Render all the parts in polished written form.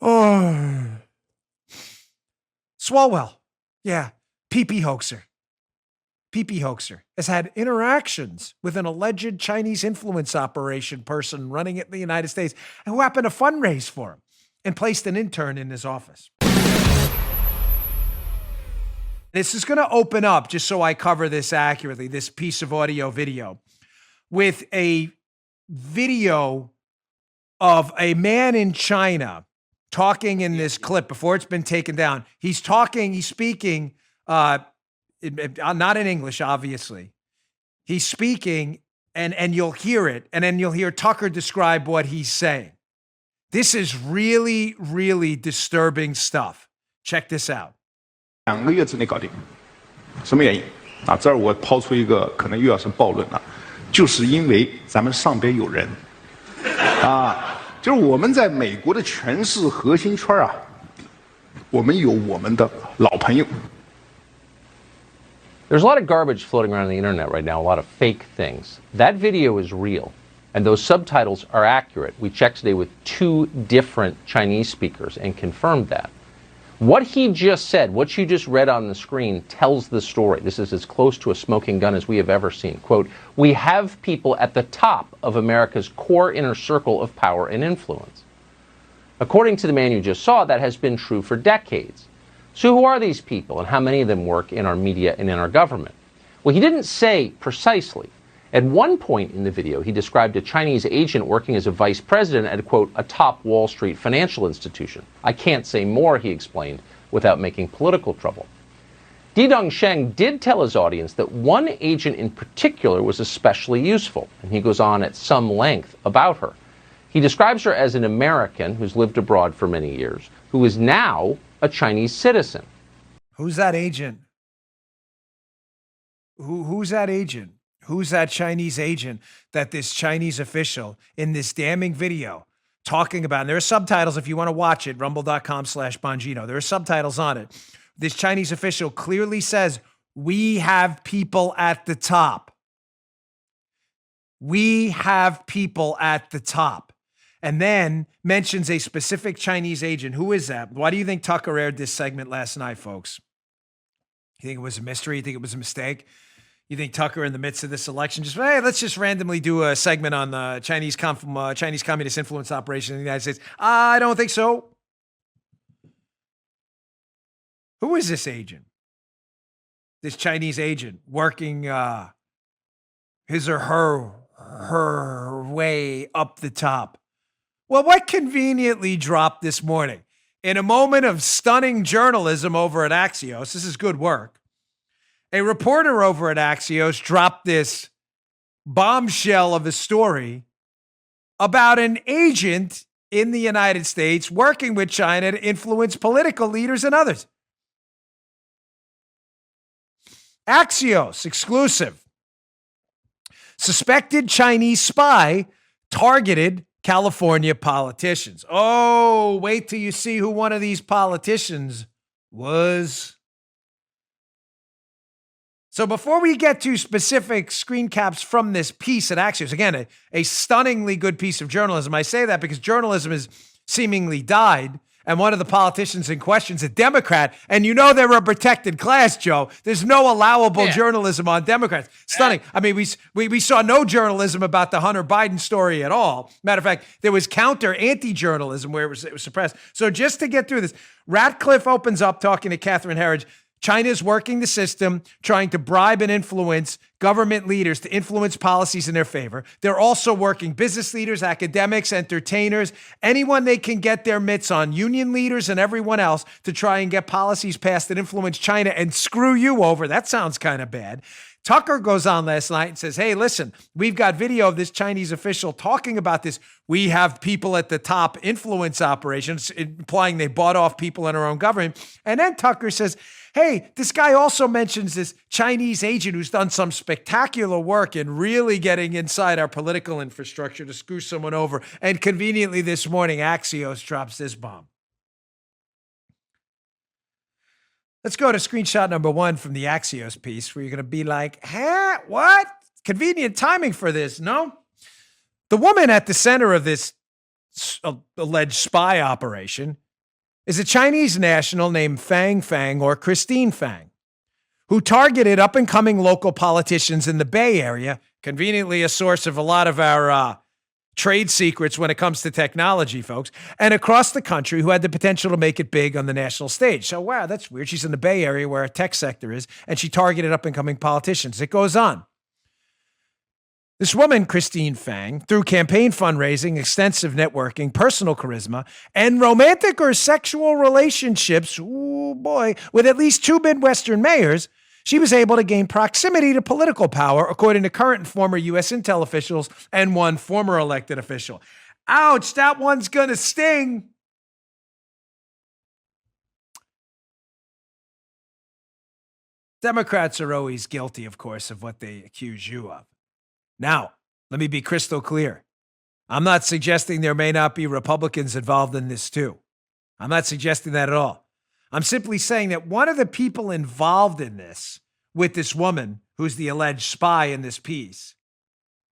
Oh. Swalwell. Yeah. PP hoaxer. PP hoaxer has had interactions with an alleged Chinese influence operation person running it in the United States who happened to fundraise for him and placed an intern in his office. This is going to open up, just so I cover this accurately, this piece of audio video, with a video of a man in China talking in this clip before it's been taken down. He's speaking, not in English, obviously. He's speaking, and you'll hear it, and then you'll hear Tucker describe what he's saying. This is really, really disturbing stuff. Check this out. 2个月之内搞定，什么原因？啊，这儿我抛出一个可能又要是暴论了，就是因为咱们上边有人，啊，就是我们在美国的权势核心圈啊，我们有我们的老朋友。 There's a lot of garbage floating around the internet right now, a lot of fake things. That video is real, and those subtitles are accurate. We checked today with 2 different Chinese speakers and confirmed that. What he just said, what you just read on the screen, tells the story. This is as close to a smoking gun as we have ever seen. Quote, we have people at the top of America's core inner circle of power and influence. According to the man you just saw, that has been true for decades. So who are these people, and how many of them work in our media and in our government? Well, he didn't say precisely. At one point in the video, he described a Chinese agent working as a vice president at, quote, a top Wall Street financial institution. I can't say more, he explained, without making political trouble. Didong Sheng did tell his audience that one agent in particular was especially useful, and he goes on at some length about her. He describes her as an American who's lived abroad for many years, who is now a Chinese citizen. Who's that agent? Who's that agent? Who's that Chinese agent that this Chinese official in this damning video talking about? And there are subtitles if you want to watch it, rumble.com/Bongino. There are subtitles on it. This Chinese official clearly says, we have people at the top. We have people at the top. And then mentions a specific Chinese agent. Who is that? Why do you think Tucker aired this segment last night, folks? You think it was a mystery? You think it was a mistake? You think Tucker, in the midst of this election, just, hey, let's just randomly do a segment on the Chinese communist influence operation in the United States? I don't think so. Who is this agent? This Chinese agent working his or her way up the top. Well, what conveniently dropped this morning? In a moment of stunning journalism over at Axios, this is good work. A reporter over at Axios dropped this bombshell of a story about an agent in the United States working with China to influence political leaders and others. Axios exclusive. Suspected Chinese spy targeted California politicians. Oh, wait till you see who one of these politicians was. So before we get to specific screen caps from this piece at Axios, again, a stunningly good piece of journalism. I say that because journalism has seemingly died, and one of the politicians in question is a Democrat, and you know they're a protected class, Joe. There's no allowable journalism on Democrats. Stunning. I mean, we saw no journalism about the Hunter Biden story at all. Matter of fact, there was anti-journalism where it was suppressed. So just to get through this, Ratcliffe opens up talking to Catherine Herridge. China's working the system, trying to bribe and influence government leaders to influence policies in their favor. They're also working business leaders, academics, entertainers, anyone they can get their mitts on, union leaders and everyone else, to try and get policies passed that influence China and screw you over. That sounds kind of bad. Tucker goes on last night and says, hey, listen, we've got video of this Chinese official talking about this. We have people at the top influence operations, implying they bought off people in our own government. And then Tucker says, hey, this guy also mentions this Chinese agent who's done some spectacular work in really getting inside our political infrastructure to screw someone over. And conveniently this morning, Axios drops this bomb. Let's go to screenshot number 1 from the Axios piece where you're going to be like, huh? What? Convenient timing for this, no? The woman at the center of this alleged spy operation is a Chinese national named Fang or Christine Fang, who targeted up-and-coming local politicians in the Bay Area, conveniently a source of a lot of our trade secrets when it comes to technology, folks, and across the country who had the potential to make it big on the national stage. So, wow, that's weird. She's in the Bay Area where our tech sector is, and she targeted up-and-coming politicians. It goes on. This woman, Christine Fang, through campaign fundraising, extensive networking, personal charisma, and romantic or sexual relationships, ooh boy, with at least 2 Midwestern mayors, she was able to gain proximity to political power, according to current and former U.S. intel officials and one former elected official. Ouch, that one's going to sting. Democrats are always guilty, of course, of what they accuse you of. Now, let me be crystal clear. I'm not suggesting there may not be Republicans involved in this too. I'm not suggesting that at all. I'm simply saying that one of the people involved in this, with this woman who's the alleged spy in this piece,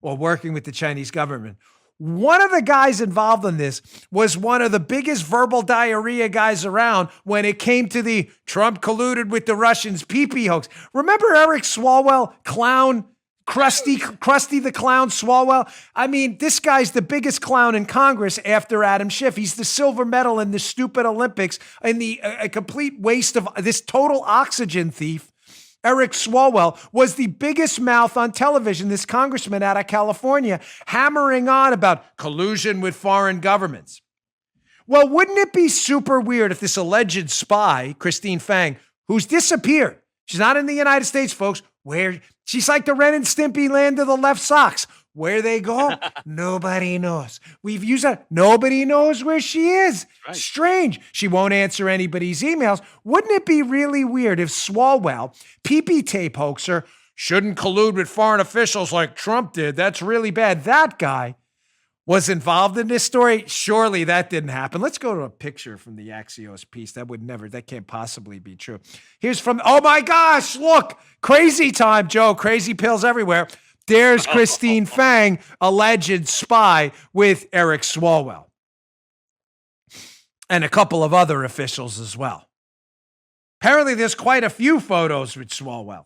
or working with the Chinese government, one of the guys involved in this was one of the biggest verbal diarrhea guys around when it came to the Trump colluded with the Russians pee-pee hoax. Remember Eric Swalwell, clown, Krusty the Clown Swalwell? I mean, this guy's the biggest clown in Congress after Adam Schiff. He's the silver medal in the stupid Olympics and a complete waste of this total oxygen thief. Eric Swalwell was the biggest mouth on television, this congressman out of California, hammering on about collusion with foreign governments. Well, wouldn't it be super weird if this alleged spy, Christine Fang, who's disappeared, she's not in the United States, folks, where she's like the Ren and Stimpy land of the left socks. Where they go, nobody knows. We've used that. Nobody knows where she is. Right. Strange. She won't answer anybody's emails. Wouldn't it be really weird if Swalwell, pee-pee tape hoaxer, shouldn't collude with foreign officials like Trump did? That's really bad. That guy was involved in this story. Surely that didn't happen. Let's go to a picture from the Axios piece. That can't possibly be true. Here's from, oh my gosh, look, crazy time, Joe, crazy pills everywhere. There's Christine Fang, alleged spy with Eric Swalwell. And a couple of other officials as well. Apparently there's quite a few photos with Swalwell.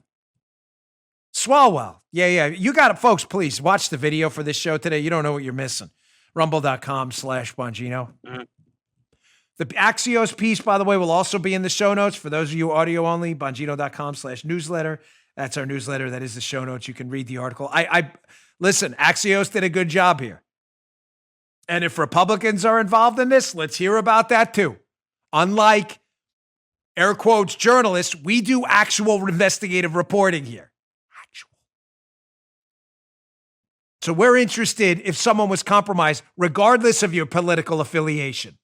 Swalwell. Yeah. You got it, folks. Please watch the video for this show today. You don't know what you're missing. Rumble.com/Bongino. Mm-hmm. The Axios piece, by the way, will also be in the show notes. For those of you audio only, Bongino.com/newsletter. That's our newsletter. That is the show notes. You can read the article. Listen, Axios did a good job here. And if Republicans are involved in this, let's hear about that too. Unlike, air quotes, journalists, we do actual investigative reporting here. So we're interested if someone was compromised, regardless of your political affiliation.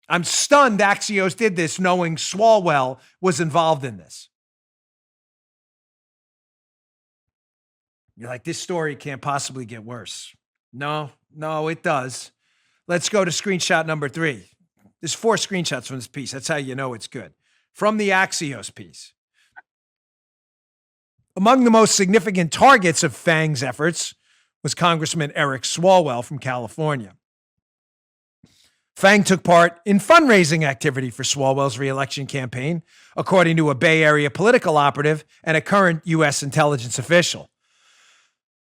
I'm stunned Axios did this knowing Swalwell was involved in this. You're like, this story can't possibly get worse. No, it does. Let's go to screenshot number 3. There's 4 screenshots from this piece. That's how you know it's good. From the Axios piece. Among the most significant targets of Fang's efforts was Congressman Eric Swalwell from California. Fang took part in fundraising activity for Swalwell's re-election campaign, according to a Bay Area political operative and a current U.S. intelligence official.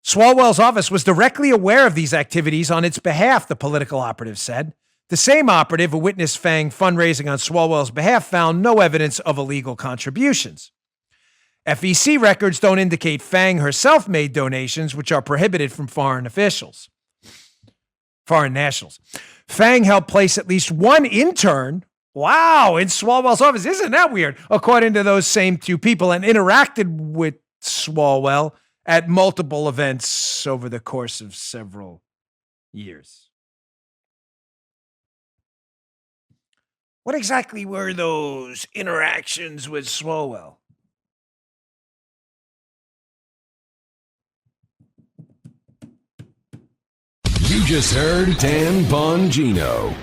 Swalwell's office was directly aware of these activities on its behalf, the political operative said. The same operative who witnessed Fang fundraising on Swalwell's behalf found no evidence of illegal contributions. FEC records don't indicate Fang herself made donations, which are prohibited from foreign nationals. Fang helped place at least one intern, in Swalwell's office. Isn't that weird? According to those same 2 people, and interacted with Swalwell at multiple events over the course of several years. What exactly were those interactions with Swalwell? You just heard Dan Bongino.